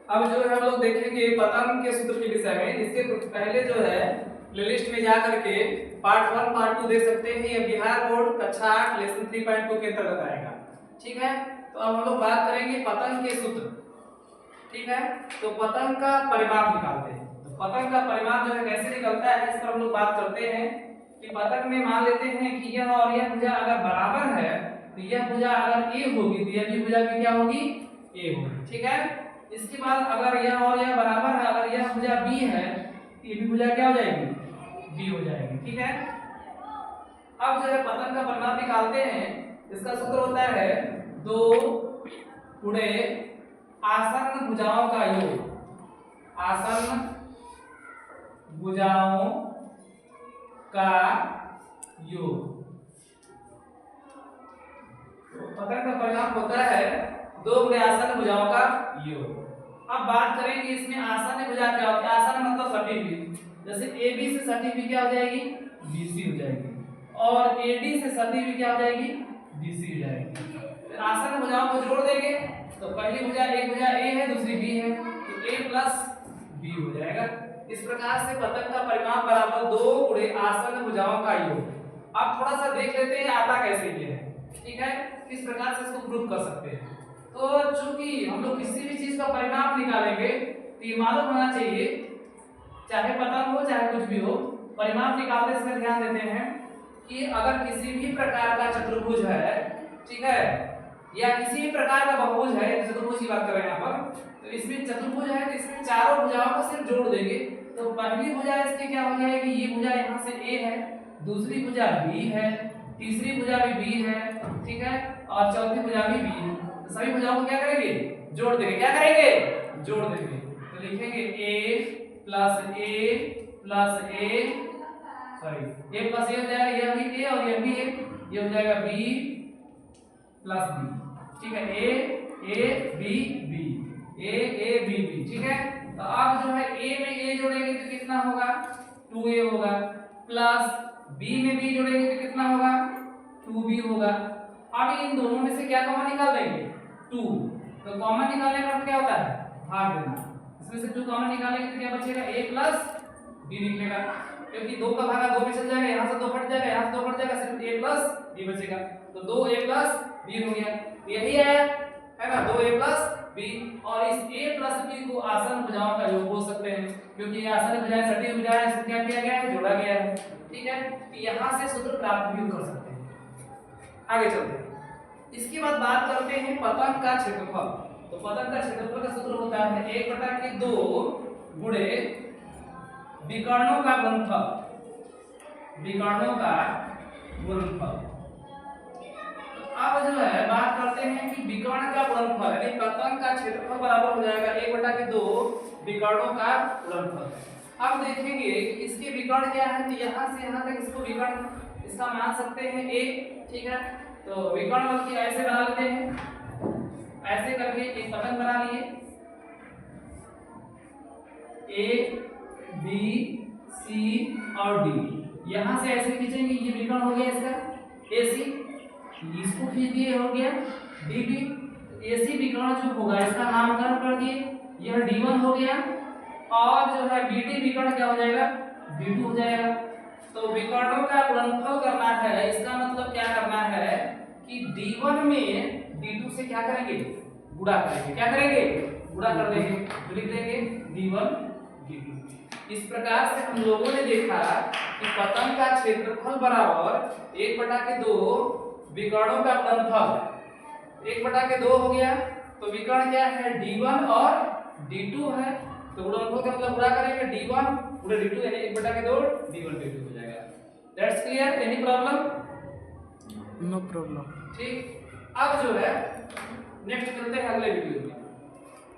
अब जो है हम लोग देखेंगे पतंग के सूत्र के विषय में। इसके पहले जो है प्लेलिस्ट में जा करके पार्ट 1 पार्ट 2 देख सकते हैं। ये बिहार बोर्ड कक्षा 8 लेसन 3.2 के अंतर्गत आएगा। ठीक है, तो अब हम लोग बात करेंगे पतंग के सूत्र। ठीक है, तो पतंग का परिमाप निकालते हैं। तो पतंग का परिमाप जो है कैसे निकलता है इस पर हम लोग बात करते हैं कि पतंग में मान लेते हैं कि यह और यह भुजा अगर बराबर है तो यह भुजा अगर ए होगी तो यह भी भुजा भी क्या होगी, ए होगी। ठीक है, इसके बाद अगर यह और यह बराबर है, अगर यह भुजा बी है तो ये भी भुजा क्या हो जाएगी, बी हो जाएगी। ठीक है, अब जो है पतंग का परिमाप निकालते हैं। इसका सूत्र होता है 2 गुणे आसन्न भुजाओं का योग। आसन्न भुजाओं का योग। तो पतंग का परिमाप होता है 2 गुणे आसन्न भुजाओं का योग। अब बात करेंगे इसमें आसन्न भुजा क्या होती है। आसन्न मतलब सटी हुई, जैसे AB से सटी हुई क्या हो जाएगी, BC हो जाएगी, और AD से सटी हुई क्या हो जाएगी, BC हो जाएगी। फिर आसन्न भुजाओं को जोड़ देंगे तो पहली भुजा एक भुजा A है, दूसरी B है, तो A प्लस B हो जाएगा। इस प्रकार से पतंग का परिमाप बराबर 2 गुणे आसन्न भुजाओं का योग। अब थोड़ा सा देख लेते हैं आता कैसे ये है। ठीक है, किस प्रकार से इसको प्रूव कर सकते हैं। तो चूंकि हम लोग किसी भी चीज का परिमाप निकालेंगे तो ये मालूम होना चाहिए, चाहे पतंग हो चाहे कुछ भी हो, परिमाप निकालते समय ध्यान देते हैं कि अगर किसी भी प्रकार का चतुर्भुज है, ठीक है, या किसी भी प्रकार का बहुभुज है, चतुर्भुज की बात कर रहे हैं यहाँ पर, तो इसमें चतुर्भुज है तो इसमें चारों भुजाओं को सिर्फ जोड़ देंगे तो पहली भुजा इसकी क्या हो जाएगी, ये भुजा यहाँ से A है, दूसरी भुजा B है, तीसरी भुजा भी B है, ठीक है, और चौथी भुजा भी B है। तो सभी भुजाओं को क्या करेंगे, जोड़ देंगे। क्या करेंगे, जोड़ देंगे। तो लिखेंगे A plus A plus A, sorry A plus A हो जाएगा, यह भी A और यह भी A, ये हो जाएगा B प्लस B। ठीक है, A B B, A B B। ठीक है, तो अब जो है A में A जोड़ेंगे तो कितना होगा, 2A होगा, प्लस B में B जोड़ेंगे तो कितना होगा, 2B होगा। अब इन दोनों में से क्या कॉमन निकाल देंगे, 2। तो कॉमन निकालने का क्या होता है, भाग देना। इसमें से 2 कॉमन निकालेंगे तो क्या बचेगा, A प्लस B निकलेगा, क्योंकि 2 का भागा 2 में चल जाएगा, यहाँ से 2 कट जाएगा, यहाँ से 2 कट जाएगा, सिर्फ A प्लस B बचेगा। तो 2A प्लस B हो गया, यही है ना, 2A प्लस B। और इस A प्लस B को आसन्न भुजाओं का योग बोल सकते हैं, क्योंकि ये आसन्न भुजाएं सटी भुजाएं हैं, इसको क्या किया गया है, जोड़ा गया है। ठीक है, तो यहाँ से सूत्र प्राप्त भी कर सकते हैं। आगे चलते हैं, इसके बाद बात करते हैं पतंग का क्षेत्रफल। तो पतंग का क्षेत्रफल का सूत्र होता है 1/2 गुणे विकर्णों का गुणनफल। विकर्णों का गुणनफल। अब जो है बात करते हैं कि विकर्ण का गुणनफल, यानी पतंग का क्षेत्रफल बराबर हो जाएगा 1/2 विकर्णों का गुणनफल। अब देखेंगे कि इसके विकर्ण क्या है, तो यहाँ से यहाँ तक इसको विकर्ण इसका मान सकते हैं A। ठीक है, तो विकर्ण बल्कि ऐसे बना लेते हैं, ऐसे करके एक पतंग बना लिए, A B C और D। यहाँ से ऐसे खींचेंगे, ये विकर्ण हो गया इसका AC, इसको खींच दिए हो गया DB। AC विकर्ण जो होगा इसका नामकरण कर दिए, यह D1 हो गया, और जो है BD विकर्ण क्या हो जाएगा, D2 हो जाएगा। तो विकर्णों का गुणनफल करना है, इसका मतलब क्या करना है कि D1 में D2 से क्या करेंगे, गुणा करेंगे। क्या करेंगे, गुणा कर देंगे, तो लिख देंगे D1 D2। इस प्रकार से हम लोगों ने देखा कि पतंग का क्षेत्रफल बराबर 1/2 विकर्णों का गुणनफल। 1/2 हो गया, तो विकर्ण क्या है, D1 और D2 है, तो गुणनफल का मतलब गुणा करेंगे D1 गुणे D2, यानी 1/2 D1 D2 हो जाएगा। That's clear, any problem, no problem. ठीक। अब जो है नेक्स्ट चलते हैं अगले वीडियो में।